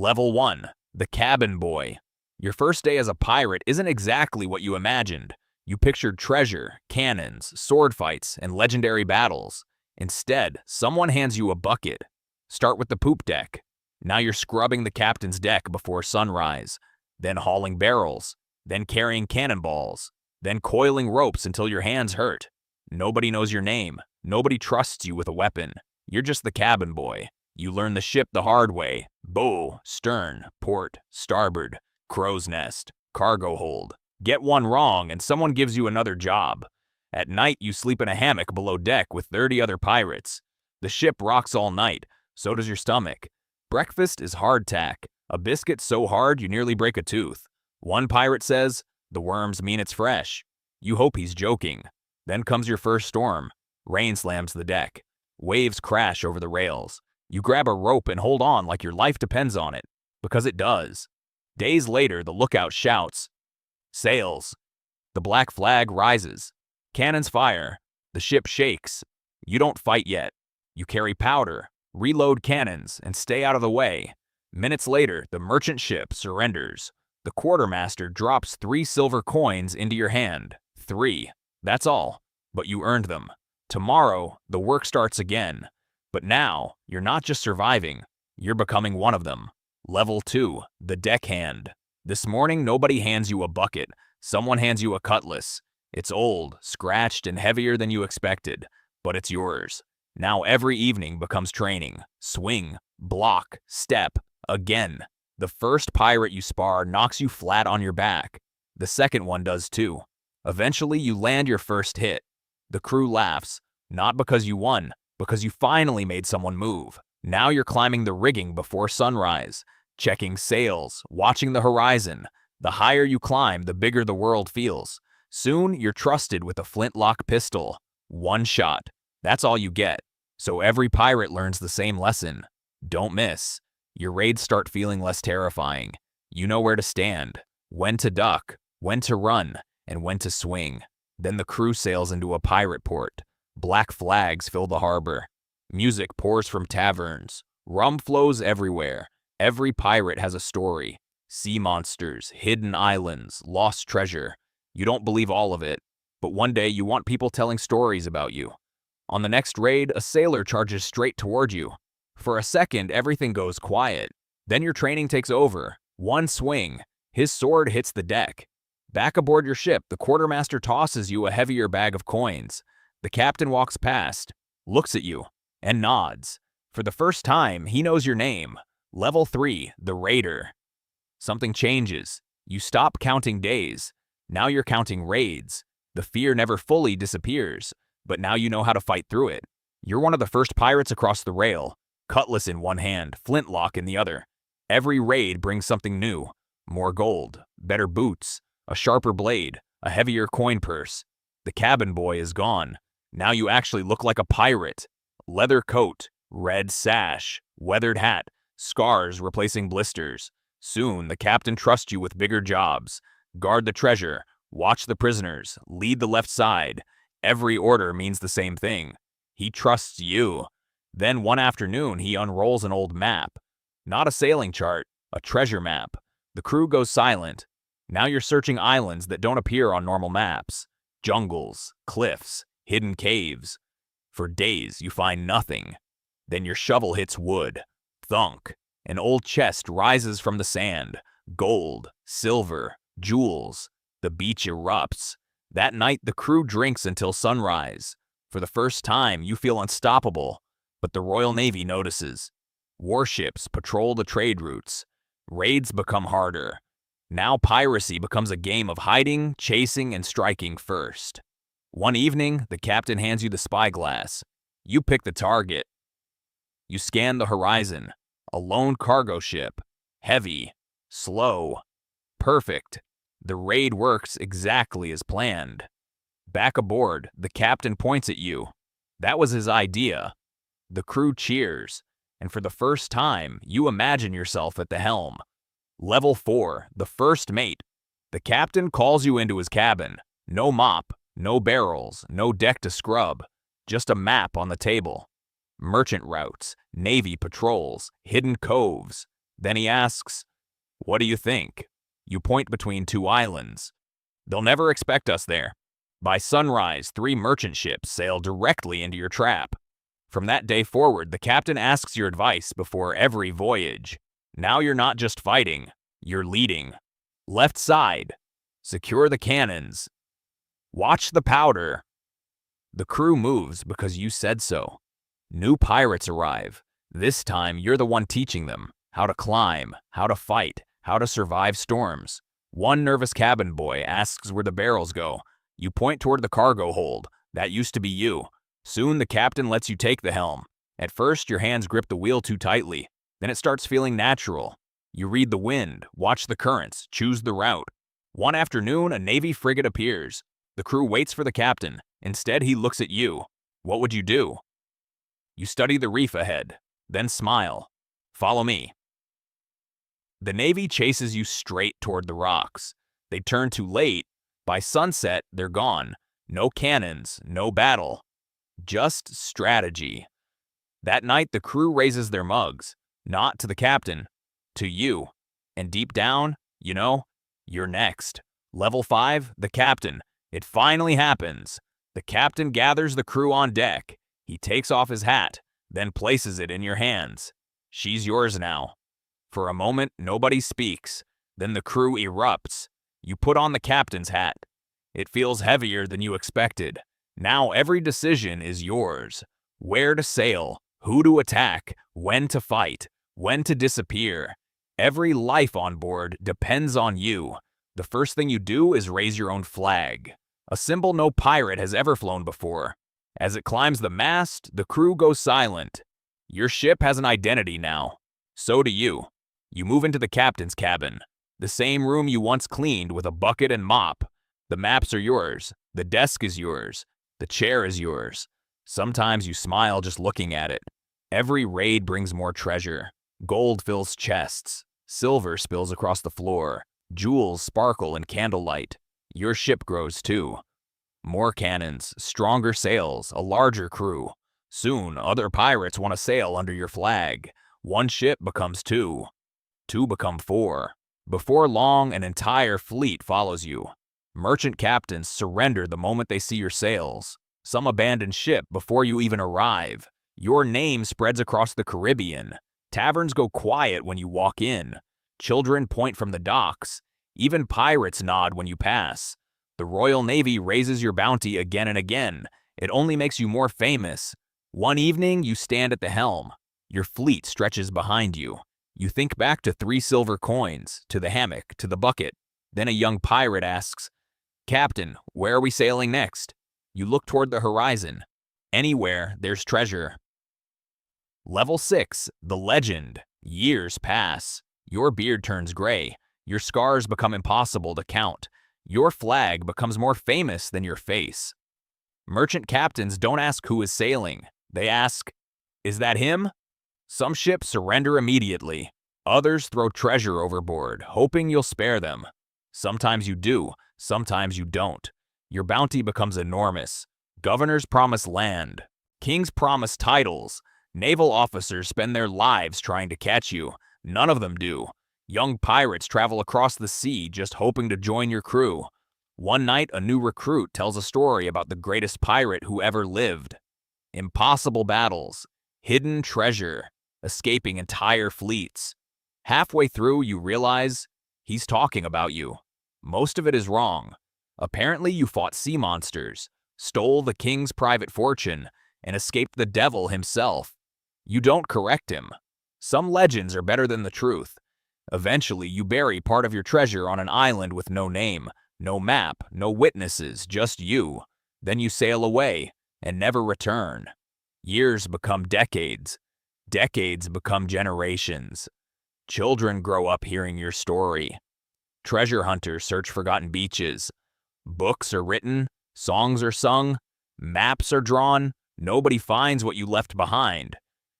Level 1. The Cabin Boy. Your first day as a pirate isn't exactly what you imagined. You pictured treasure, cannons, sword fights, and legendary battles. Instead, someone hands you a bucket. Start with the poop deck. Now you're scrubbing the captain's deck before sunrise, then hauling barrels, then carrying cannonballs, then coiling ropes until your hands hurt. Nobody knows your name. Nobody trusts you with a weapon. You're just the cabin boy. You learn the ship the hard way. Bow, stern, port, starboard, crow's nest, cargo hold. Get one wrong and someone gives you another job. At night, you sleep in a hammock below deck with 30 other pirates. The ship rocks all night, so does your stomach. Breakfast is hardtack, a biscuit so hard you nearly break a tooth. One pirate says, "The worms mean it's fresh." You hope he's joking. Then comes your first storm. Rain slams the deck. Waves crash over the rails. You grab a rope and hold on like your life depends on it, because it does. Days later, the lookout shouts, "Sails!" The black flag rises. Cannons fire. The ship shakes. You don't fight yet. You carry powder, reload cannons, and stay out of the way. Minutes later, the merchant ship surrenders. The quartermaster drops 3 silver coins into your hand. 3. That's all. But you earned them. Tomorrow, the work starts again. But now, you're not just surviving. You're becoming one of them. Level 2. The Deckhand. This morning, nobody hands you a bucket. Someone hands you a cutlass. It's old, scratched, and heavier than you expected. But it's yours. Now every evening becomes training. Swing, block, step, again. The first pirate you spar knocks you flat on your back. The second one does too. Eventually, you land your first hit. The crew laughs, not because you won, because you finally made someone move. Now you're climbing the rigging before sunrise, checking sails, watching the horizon. The higher you climb, the bigger the world feels. Soon, you're trusted with a flintlock pistol. One shot. That's all you get. So every pirate learns the same lesson. Don't miss. Your raids start feeling less terrifying. You know where to stand, when to duck, when to run, and when to swing. Then the crew sails into a pirate port. Black flags fill the harbor. Music pours from taverns. Rum flows everywhere. Every pirate has a story. Sea monsters, hidden islands, lost treasure. You don't believe all of it, but one day you want people telling stories about you. On the next raid, a sailor charges straight toward you. For a second, everything goes quiet. Then your training takes over. One swing. His sword hits the deck. Back aboard your ship, the quartermaster tosses you a heavier bag of coins. The captain walks past, looks at you, and nods. For the first time, he knows your name. Level 3, the Raider. Something changes. You stop counting days. Now you're counting raids. The fear never fully disappears, but now you know how to fight through it. You're one of the first pirates across the rail. Cutlass in one hand, flintlock in the other. Every raid brings something new. More gold, better boots, a sharper blade, a heavier coin purse. The cabin boy is gone. Now you actually look like a pirate. Leather coat, red sash, weathered hat, scars replacing blisters. Soon, the captain trusts you with bigger jobs. Guard the treasure, watch the prisoners, lead the left side. Every order means the same thing. He trusts you. Then one afternoon, he unrolls an old map. Not a sailing chart, a treasure map. The crew goes silent. Now you're searching islands that don't appear on normal maps. Jungles, cliffs, hidden caves. For days, you find nothing. Then your shovel hits wood. Thunk. An old chest rises from the sand. Gold, silver, jewels. The beach erupts. That night, the crew drinks until sunrise. For the first time, you feel unstoppable. But the Royal Navy notices. Warships patrol the trade routes. Raids become harder. Now piracy becomes a game of hiding, chasing, and striking first. One evening, the captain hands you the spyglass. You pick the target. You scan the horizon. A lone cargo ship. Heavy. Slow. Perfect. The raid works exactly as planned. Back aboard, the captain points at you. That was his idea. The crew cheers, and for the first time, you imagine yourself at the helm. Level 4, the first mate. The captain calls you into his cabin. No mop, no barrels, no deck to scrub. Just a map on the table. Merchant routes, navy patrols, hidden coves. Then he asks, "What do you think?" You point between two islands. "They'll never expect us there." By sunrise, 3 merchant ships sail directly into your trap. From that day forward, the captain asks your advice before every voyage. Now you're not just fighting, you're leading. Left side, secure the cannons. Watch the powder. The crew moves because you said so. New pirates arrive. This time, you're the one teaching them how to climb, how to fight, how to survive storms. One nervous cabin boy asks where the barrels go. You point toward the cargo hold. That used to be you. Soon the captain lets you take the helm. At first, your hands grip the wheel too tightly. Then it starts feeling natural. You read the wind, watch the currents, choose the route. One afternoon, a Navy frigate appears. The crew waits for the captain. Instead, he looks at you. What would you do? You study the reef ahead, then smile. Follow me. The Navy chases you straight toward the rocks. They turn too late. By sunset, they're gone. No cannons, no battle. Just strategy. That night, the crew raises their mugs. Not to the captain, to you. And deep down, you're next. Level 5, the captain. It finally happens. The captain gathers the crew on deck. He takes off his hat, then places it in your hands. She's yours now. For a moment, nobody speaks. Then the crew erupts. You put on the captain's hat. It feels heavier than you expected. Now every decision is yours. Where to sail, who to attack, when to fight, when to disappear. Every life on board depends on you. The first thing you do is raise your own flag, a symbol no pirate has ever flown before. As it climbs the mast, the crew goes silent. Your ship has an identity now. So do you. You move into the captain's cabin, the same room you once cleaned with a bucket and mop. The maps are yours. The desk is yours. The chair is yours. Sometimes you smile just looking at it. Every raid brings more treasure. Gold fills chests. Silver spills across the floor. Jewels sparkle in candlelight. Your ship grows too. More cannons, stronger sails, a larger crew. Soon, other pirates want to sail under your flag. One ship becomes 2. 2 become 4. Before long, an entire fleet follows you. Merchant captains surrender the moment they see your sails. Some abandon ship before you even arrive. Your name spreads across the Caribbean. Taverns go quiet when you walk in. Children point from the docks. Even pirates nod when you pass. The Royal Navy raises your bounty again and again. It only makes you more famous. One evening, you stand at the helm. Your fleet stretches behind you. You think back to 3 silver coins, to the hammock, to the bucket. Then a young pirate asks, "Captain, where are we sailing next?" You look toward the horizon. Anywhere, there's treasure. Level 6, the legend. Years pass. Your beard turns gray. Your scars become impossible to count. Your flag becomes more famous than your face. Merchant captains don't ask who is sailing. They ask, "Is that him?" Some ships surrender immediately. Others throw treasure overboard, hoping you'll spare them. Sometimes you do, sometimes you don't. Your bounty becomes enormous. Governors promise land. Kings promise titles. Naval officers spend their lives trying to catch you. None of them do. Young pirates travel across the sea just hoping to join your crew. One night, a new recruit tells a story about the greatest pirate who ever lived. Impossible battles, hidden treasure, escaping entire fleets. Halfway through, you realize he's talking about you. Most of it is wrong. Apparently, you fought sea monsters, stole the king's private fortune, and escaped the devil himself. You don't correct him. Some legends are better than the truth. Eventually, you bury part of your treasure on an island with no name, no map, no witnesses, just you. Then you sail away and never return. Years become decades. Decades become generations. Children grow up hearing your story. Treasure hunters search forgotten beaches. Books are written, songs are sung, maps are drawn. Nobody finds what you left behind.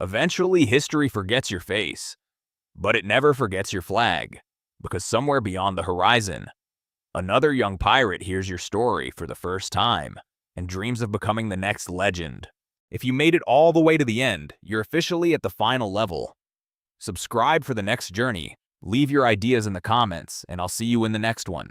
Eventually, history forgets your face. But it never forgets your flag, because somewhere beyond the horizon, another young pirate hears your story for the first time and dreams of becoming the next legend. If you made it all the way to the end, you're officially at the final level. Subscribe for the next journey. Leave your ideas in the comments, and I'll see you in the next one.